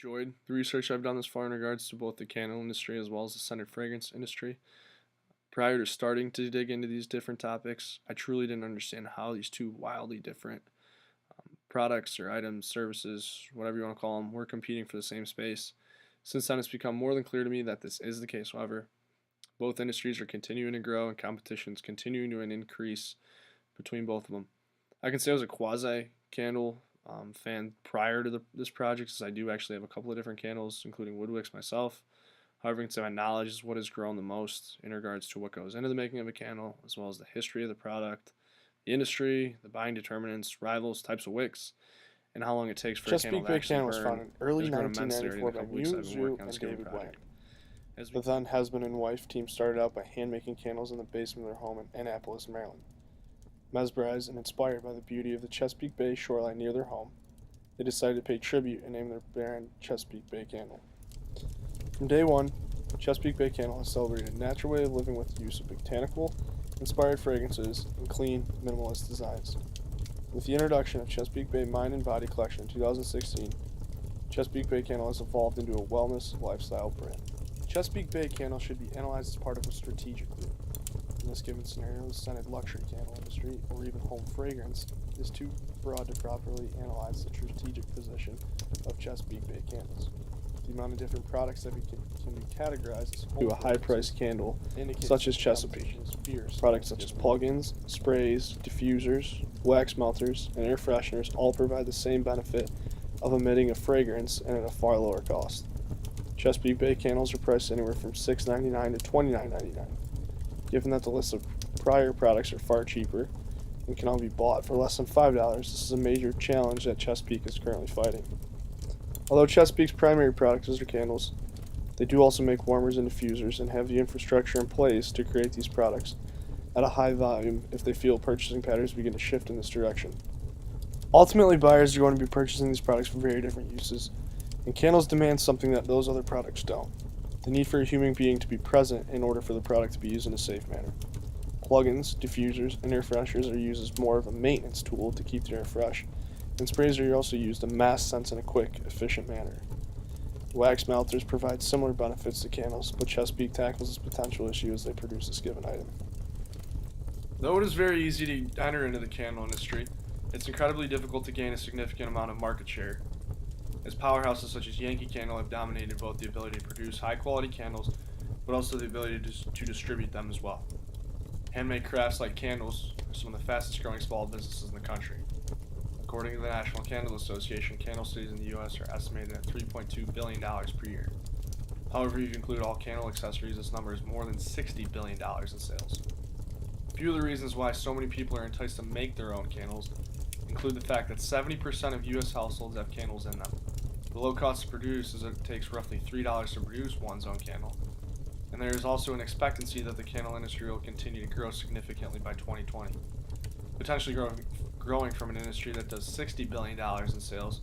enjoyed the research I've done this far in regards to both the candle industry as well as the scented fragrance industry. Prior to starting to dig into these different topics, I truly didn't understand how these two wildly different products or items, services, whatever you want to call them, were competing for the same space. Since then, it's become more than clear to me that this is the case. However, both industries are continuing to grow and competition is continuing to increase between both of them. I can say I was a quasi candle fan prior to this project, since I do actually have a couple of different candles, including wood wicks myself. However, I can say my knowledge is what has grown the most in regards to what goes into the making of a candle, as well as the history of the product, the industry, the buying determinants, rivals, types of wicks, and how long it takes for a candle Chesapeake to Bay actually Candle was burn. founded in early Has grown immensely during 1994 the by couple weeks I've been Zhu working on this and given David project. Blank. The then husband and wife team started out by hand-making candles in the basement of their home in Annapolis, Maryland. Mesmerized and inspired by the beauty of the Chesapeake Bay shoreline near their home, they decided to pay tribute and name their brand Chesapeake Bay Candle. From day one, Chesapeake Bay Candle has celebrated a natural way of living with the use of botanical-inspired fragrances and clean, minimalist designs. With the introduction of Chesapeake Bay Mind and Body Collection in 2016, Chesapeake Bay Candle has evolved into a wellness lifestyle brand. Chesapeake Bay Candle should be analyzed as part of a strategic group. In this given scenario, the scented luxury candle industry, or even home fragrance, is too broad to properly analyze the strategic position of Chesapeake Bay Candles. The amount of different products that can be categorized as home To a high-priced candle, such as Chesapeake. Products such as plugins, sprays, diffusers, wax melters, and air fresheners all provide the same benefit of emitting a fragrance and at a far lower cost. Chesapeake Bay candles are priced anywhere from $6.99 to $29.99. Given that the list of prior products are far cheaper and can all be bought for less than $5, this is a major challenge that Chesapeake is currently fighting. Although Chesapeake's primary product is their candles, they do also make warmers and diffusers and have the infrastructure in place to create these products at a high volume if they feel purchasing patterns begin to shift in this direction. Ultimately, buyers are going to be purchasing these products for very different uses, and candles demand something that those other products don't: the need for a human being to be present in order for the product to be used in a safe manner. Plugins, diffusers, and air fresheners are used as more of a maintenance tool to keep the air fresh, and sprays are also used to mask scents in a quick, efficient manner. Wax melters provide similar benefits to candles, but Chesapeake tackles this potential issue as they produce this given item. Though it is very easy to enter into the candle industry, it's incredibly difficult to gain a significant amount of market share, as powerhouses such as Yankee Candle have dominated both the ability to produce high-quality candles, but also the ability to distribute them as well. Handmade crafts like candles are some of the fastest-growing small businesses in the country. According to the National Candle Association, candle sales in the U.S. are estimated at $3.2 billion per year. However, if you include all candle accessories, this number is more than $60 billion in sales. A few of the reasons why so many people are enticed to make their own candles include the fact that 70% of U.S. households have candles in them. The low cost to produce is that it takes roughly $3 to produce one's own candle. And there is also an expectancy that the candle industry will continue to grow significantly by 2020, potentially growing from an industry that does $60 billion in sales,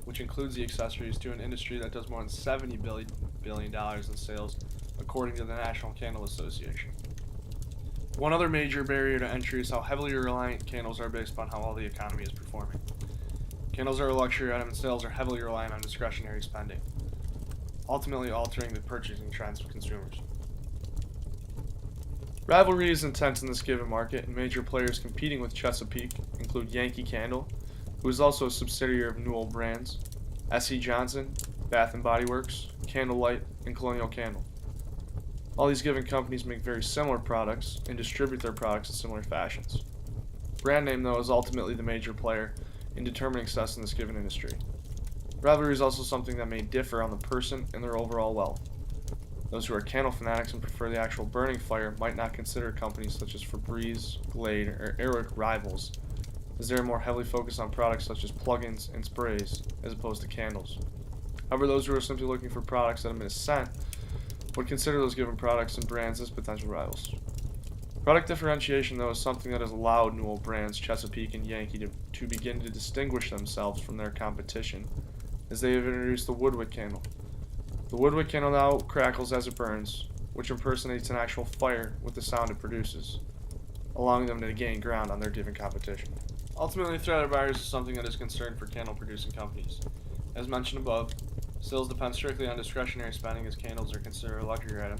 which includes the accessories, to an industry that does more than $70 billion in sales, according to the National Candle Association. One other major barrier to entry is how heavily reliant candles are based upon how well the economy is performing. Candles are a luxury item and sales are heavily reliant on discretionary spending, ultimately altering the purchasing trends of consumers. Rivalry is intense in this given market, and major players competing with Chesapeake include Yankee Candle, who is also a subsidiary of Newell Brands, S.E. Johnson, Bath & Body Works, Candlelight, and Colonial Candle. All these given companies make very similar products and distribute their products in similar fashions. Brand name, though, is ultimately the major player in determining success in this given industry. Rivalry is also something that may differ on the person and their overall wealth. Those who are candle fanatics and prefer the actual burning fire might not consider companies such as Febreze, Glade, or Airwick rivals, as they are more heavily focused on products such as plugins and sprays as opposed to candles. However, those who are simply looking for products that emit a scent would consider those given products and brands as potential rivals. Product differentiation, though, is something that has allowed Newell Brands, Chesapeake, and Yankee to begin to distinguish themselves from their competition, as they have introduced the woodwick candle. The woodwick candle now crackles as it burns, which impersonates an actual fire with the sound it produces, allowing them to gain ground on their given competition. Ultimately, threat of buyers is something that is a concern for candle producing companies. As mentioned above, Sales depend strictly on discretionary spending, as candles are considered a luxury item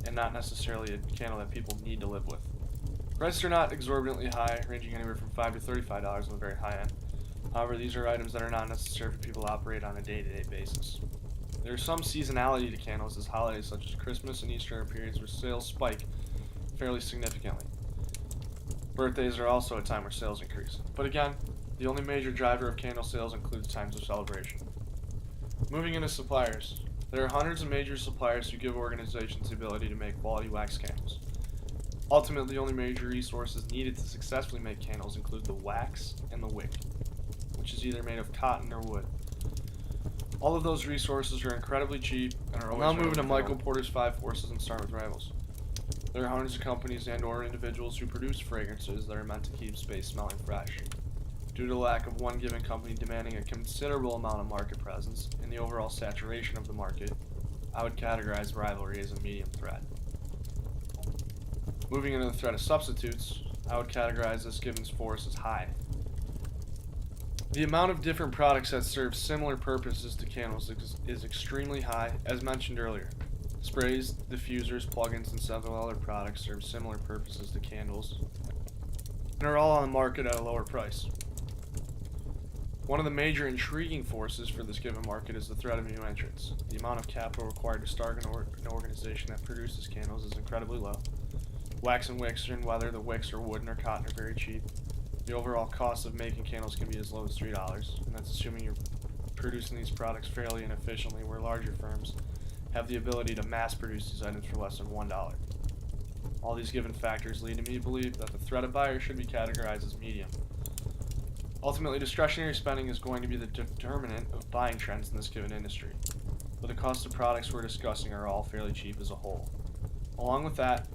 and not necessarily a candle that people need to live with. Prices are not exorbitantly high, ranging anywhere from $5 to $35 on the very high end. However, these are items that are not necessary for people to operate on a day-to-day basis. There is some seasonality to candles, as holidays such as Christmas and Easter are periods where sales spike fairly significantly. Birthdays are also a time where sales increase. But again, the only major driver of candle sales includes times of celebration. Moving into suppliers. There are hundreds of major suppliers who give organizations the ability to make quality wax candles. Ultimately, the only major resources needed to successfully make candles include the wax and the wick, which is either made of cotton or wood. All of those resources are incredibly cheap and are always. Now moving to Michael Porter's 5 Forces and start with rivals. There are hundreds of companies and/or individuals who produce fragrances that are meant to keep space smelling fresh. Due to the lack of one given company demanding a considerable amount of market presence and the overall saturation of the market, I would categorize rivalry as a medium threat. Moving into the threat of substitutes, I would categorize this given force as high. The amount of different products that serve similar purposes to candles is extremely high, as mentioned earlier. Sprays, diffusers, plugins, and several other products serve similar purposes to candles and are all on the market at a lower price. One of the major intriguing forces for this given market is the threat of new entrants. The amount of capital required to start an organization that produces candles is incredibly low. Wax and wicks, and whether the wicks are wood or cotton, are very cheap. The overall cost of making candles can be as low as $3, and that's assuming you're producing these products fairly and efficiently, where larger firms have the ability to mass produce these items for less than $1. All these given factors lead me to believe that the threat of buyers should be categorized as medium. Ultimately, discretionary spending is going to be the determinant of buying trends in this given industry, but the cost of products we're discussing are all fairly cheap as a whole. Along with that,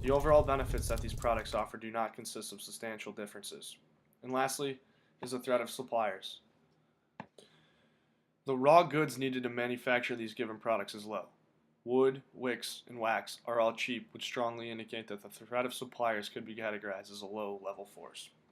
the overall benefits that these products offer do not consist of substantial differences. And lastly, is the threat of suppliers. The raw goods needed to manufacture these given products is low. Wood, wicks, and wax are all cheap, which strongly indicate that the threat of suppliers could be categorized as a low-level force.